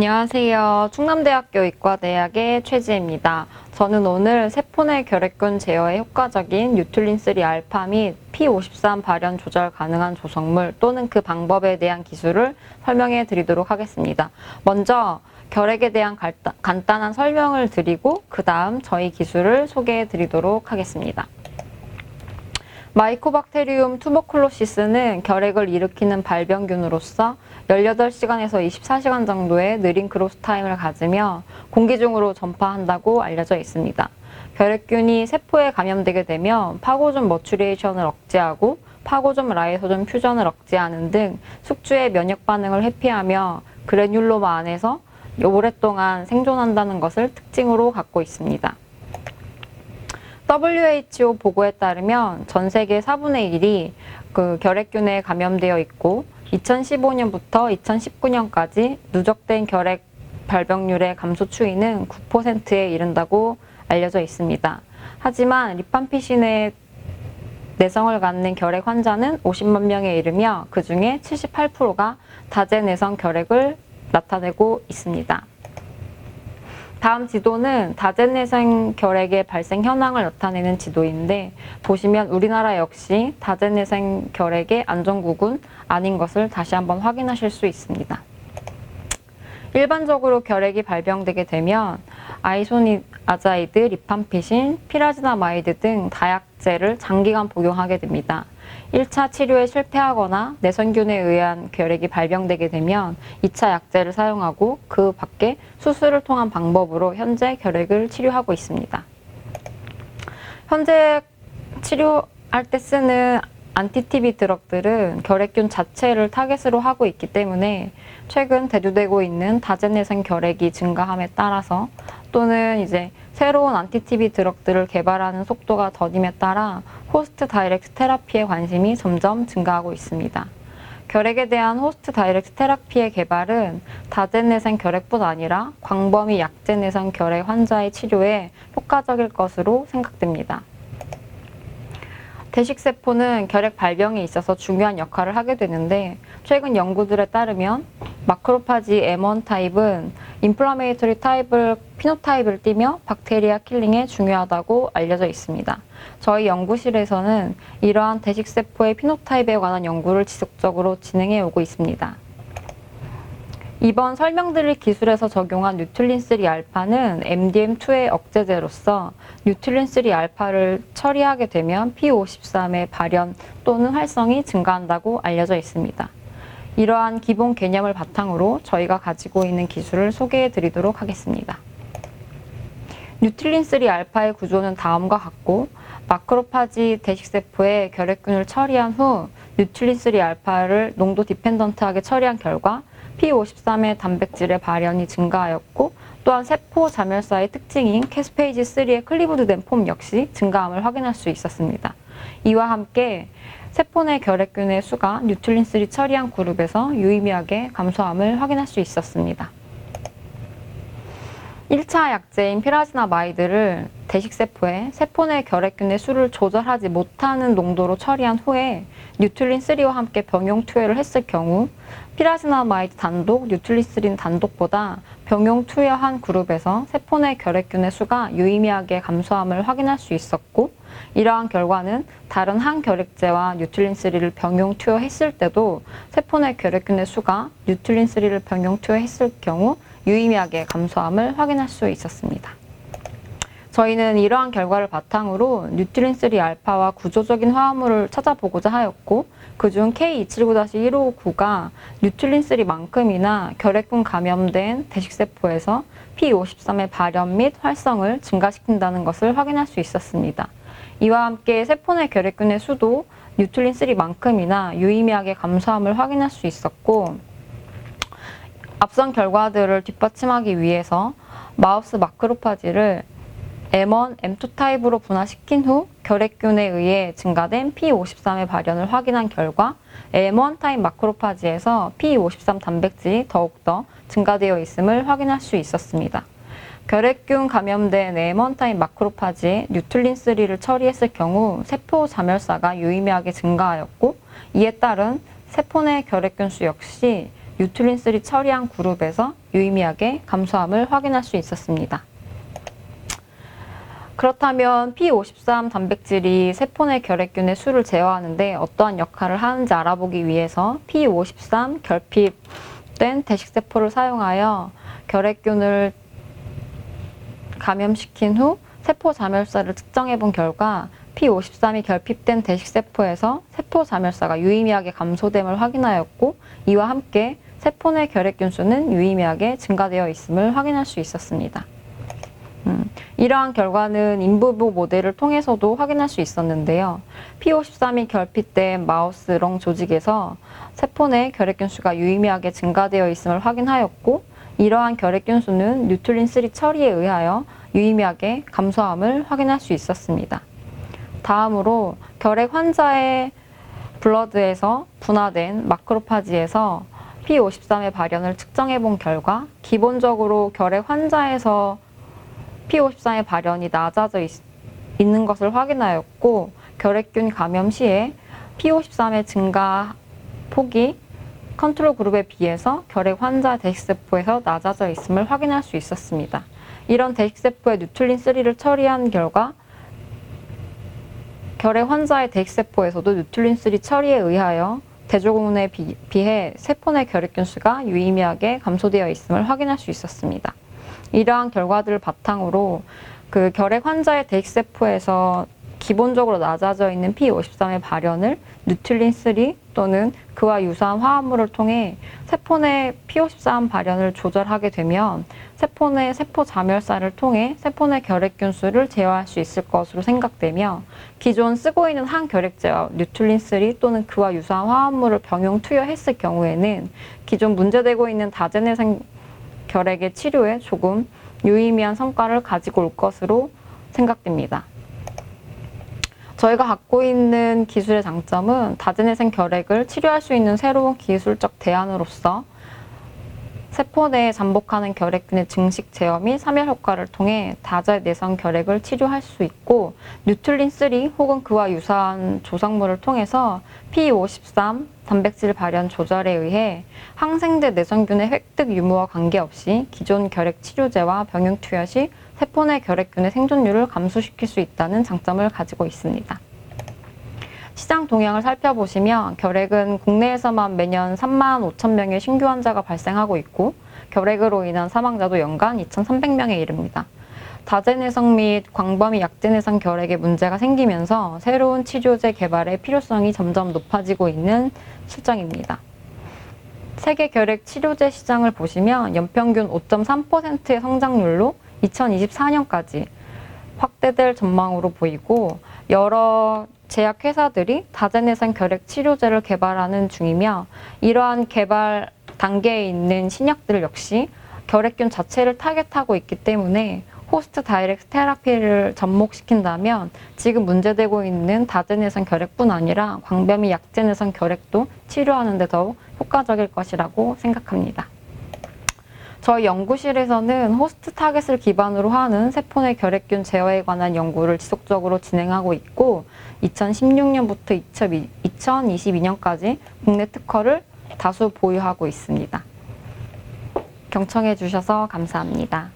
안녕하세요. 충남대학교 의과대학의 최지혜입니다. 저는 오늘 세포내 결핵균 제어에 효과적인 뉴툴린3 알파 및 P53 발현 조절 가능한 조성물 또는 그 방법에 대한 기술을 설명해 드리도록 하겠습니다. 먼저 결핵에 대한 간단한 설명을 드리고 그 다음 저희 기술을 소개해 드리도록 하겠습니다. 마이코박테리움 투버클로시스는 결핵을 일으키는 발병균으로서 18시간에서 24시간 정도의 느린 그로스 타임을 가지며 공기 중으로 전파한다고 알려져 있습니다. 결핵균이 세포에 감염되게 되면 파고즘 머추리에이션을 억제하고 파고즘 라이소즘 퓨전을 억제하는 등 숙주의 면역 반응을 회피하며 그래뉼로마 안에서 오랫동안 생존한다는 것을 특징으로 갖고 있습니다. WHO 보고에 따르면 전 세계 4분의 1이 결핵균에 감염되어 있고 2015년부터 2019년까지 누적된 결핵 발병률의 감소 추이는 9%에 이른다고 알려져 있습니다. 하지만 리팜피신의 내성을 갖는 결핵 환자는 50만 명에 이르며 그 중에 78%가 다제내성 결핵을 나타내고 있습니다. 다음 지도는 다제내성 결핵의 발생 현황을 나타내는 지도인데 보시면 우리나라 역시 다제내성 결핵의 안전국은 아닌 것을 다시 한번 확인하실 수 있습니다. 일반적으로 결핵이 발병되게 되면 아이소니아자이드, 리팜피신, 피라지나마이드 등 다약제를 장기간 복용하게 됩니다. 1차 치료에 실패하거나 내성균에 의한 결핵이 발병되게 되면 2차 약제를 사용하고 그 밖에 수술을 통한 방법으로 현재 결핵을 치료하고 있습니다. 현재 치료할 때 쓰는 안티TB 드럭들은 결핵균 자체를 타겟으로 하고 있기 때문에 최근 대두되고 있는 다제내성 결핵이 증가함에 따라서 또는 이제 새로운 안티TB 드럭들을 개발하는 속도가 더딤에 따라 호스트 다이렉트 테라피에 관심이 점점 증가하고 있습니다. 결핵에 대한 호스트 다이렉트 테라피의 개발은 다제내성 결핵뿐 아니라 광범위 약제내성 결핵 환자의 치료에 효과적일 것으로 생각됩니다. 대식세포는 결핵 발병에 있어서 중요한 역할을 하게 되는데 최근 연구들에 따르면 마크로파지 M1 타입은 인플라메이터리 피노타입을 띠며 박테리아 킬링에 중요하다고 알려져 있습니다. 저희 연구실에서는 이러한 대식세포의 피노타입에 관한 연구를 지속적으로 진행해 오고 있습니다. 이번 설명드릴 기술에서 적용한 뉴툴린3 알파는 MDM2의 억제제로서 뉴툴린3 알파를 처리하게 되면 P53의 발현 또는 활성이 증가한다고 알려져 있습니다. 이러한 기본 개념을 바탕으로 저희가 가지고 있는 기술을 소개해 드리도록 하겠습니다. 뉴툴린3 알파의 구조는 다음과 같고 마크로파지 대식세포의 결핵균을 처리한 후 뉴툴린3 알파를 농도 디펜던트하게 처리한 결과 P53의 단백질의 발현이 증가하였고 또한 세포 자멸사의 특징인 캐스페이지 3의 클리브드된 폼 역시 증가함을 확인할 수 있었습니다. 이와 함께 세포 내 결핵균의 수가 뉴툴린3 처리한 그룹에서 유의미하게 감소함을 확인할 수 있었습니다. 1차 약제인 피라지나마이드를 대식세포에 세포 내 결핵균의 수를 조절하지 못하는 농도로 처리한 후에 뉴툴린3와 함께 병용 투여를 했을 경우 피라지나마이드 단독, 뉴툴린3 단독보다 병용 투여한 그룹에서 세포 내 결핵균의 수가 유의미하게 감소함을 확인할 수 있었고 이러한 결과는 다른 항결핵제와 뉴툴린3를 병용 투여했을 때도 세포 내 결핵균의 수가 뉴툴린3를 병용 투여했을 경우 유의미하게 감소함을 확인할 수 있었습니다. 저희는 이러한 결과를 바탕으로 뉴툴린3 알파와 구조적인 화합물을 찾아보고자 하였고 그중 K279-1559가 뉴툴린3만큼이나 결핵균 감염된 대식세포에서 P53의 발현 및 활성을 증가시킨다는 것을 확인할 수 있었습니다. 이와 함께 세포 내 결핵균의 수도 뉴툴린3만큼이나 유의미하게 감소함을 확인할 수 있었고 앞선 결과들을 뒷받침하기 위해서 마우스 마크로파지를 M1, M2 타입으로 분화시킨 후 결핵균에 의해 증가된 P53의 발현을 확인한 결과 M1 타입 마크로파지에서 P53 단백질이 더욱더 증가되어 있음을 확인할 수 있었습니다. 결핵균 감염된 M1 타입 마크로파지에 뉴툴린3를 처리했을 경우 세포 자멸사가 유의미하게 증가하였고 이에 따른 세포 내 결핵균 수 역시 뉴트린3 처리한 그룹에서 유의미하게 감소함을 확인할 수 있었습니다. 그렇다면 P53 단백질이 세포 내 결핵균의 수를 제어하는데 어떠한 역할을 하는지 알아보기 위해서 P53 결핍된 대식세포를 사용하여 결핵균을 감염시킨 후 세포 자멸사를 측정해 본 결과 P53이 결핍된 대식세포에서 세포 자멸사가 유의미하게 감소됨을 확인하였고, 이와 함께 세포 내 결핵균 수는 유의미하게 증가되어 있음을 확인할 수 있었습니다. 이러한 결과는 인부보 모델을 통해서도 확인할 수 있었는데요. P53이 결핍된 마우스 렁 조직에서 세포 내 결핵균 수가 유의미하게 증가되어 있음을 확인하였고, 이러한 결핵균 수는 뉴트린3 처리에 의하여 유의미하게 감소함을 확인할 수 있었습니다. 다음으로 결핵 환자의 블러드에서 분화된 마크로파지에서 P53의 발현을 측정해 본 결과, 기본적으로 결핵 환자에서 P53의 발현이 낮아져 있는 것을 확인하였고, 결핵균 감염 시에 P53의 증가 폭이 컨트롤 그룹에 비해서 결핵 환자 대식세포에서 낮아져 있음을 확인할 수 있었습니다. 이런 대식세포의 뉴트린3를 처리한 결과 결핵 환자의 대식세포에서도 뉴트린3 처리에 의하여 대조군에 비해 세포 내 결핵균 수가 유의미하게 감소되어 있음을 확인할 수 있었습니다. 이러한 결과들을 바탕으로 그 결핵 환자의 대식세포에서 기본적으로 낮아져 있는 P53의 발현을 뉴트린3 또는 그와 유사한 화합물을 통해 세포 내 P53 발현을 조절하게 되면 세포 내 세포 자멸사를 통해 세포 내 결핵균 수를 제어할 수 있을 것으로 생각되며, 기존 쓰고 있는 항결핵제와 뉴트린3 또는 그와 유사한 화합물을 병용 투여했을 경우에는 기존 문제되고 있는 다제내성 결핵의 치료에 조금 유의미한 성과를 가지고 올 것으로 생각됩니다. 저희가 갖고 있는 기술의 장점은 다제내생 결핵을 치료할 수 있는 새로운 기술적 대안으로서 세포 내에 잠복하는 결핵균의 증식 제어 및 사멸 효과를 통해 다제내성 결핵을 치료할 수 있고, 뉴트린3 혹은 그와 유사한 조성물을 통해서 P53 단백질 발현 조절에 의해 항생제 내성균의 획득 유무와 관계없이 기존 결핵 치료제와 병용 투여 시 세포 내 결핵균의 생존율을 감소시킬 수 있다는 장점을 가지고 있습니다. 시장 동향을 살펴보시면 결핵은 국내에서만 매년 3만 5천 명의 신규 환자가 발생하고 있고, 결핵으로 인한 사망자도 연간 2,300명에 이릅니다. 다제내성 및 광범위 약제내성 결핵에 문제가 생기면서 새로운 치료제 개발의 필요성이 점점 높아지고 있는 실정입니다. 세계 결핵 치료제 시장을 보시면 연평균 5.3%의 성장률로 2024년까지 확대될 전망으로 보이고, 여러 제약회사들이 다제내성 결핵 치료제를 개발하는 중이며, 이러한 개발 단계에 있는 신약들 역시 결핵균 자체를 타겟하고 있기 때문에 호스트 다이렉트 테라피를 접목시킨다면 지금 문제되고 있는 다제내성 결핵뿐 아니라 광범위 약제내성 결핵도 치료하는 데 더욱 효과적일 것이라고 생각합니다. 저희 연구실에서는 호스트 타겟을 기반으로 하는 세포 내 결핵균 제어에 관한 연구를 지속적으로 진행하고 있고, 2016년부터 2022년까지 국내 특허를 다수 보유하고 있습니다. 경청해 주셔서 감사합니다.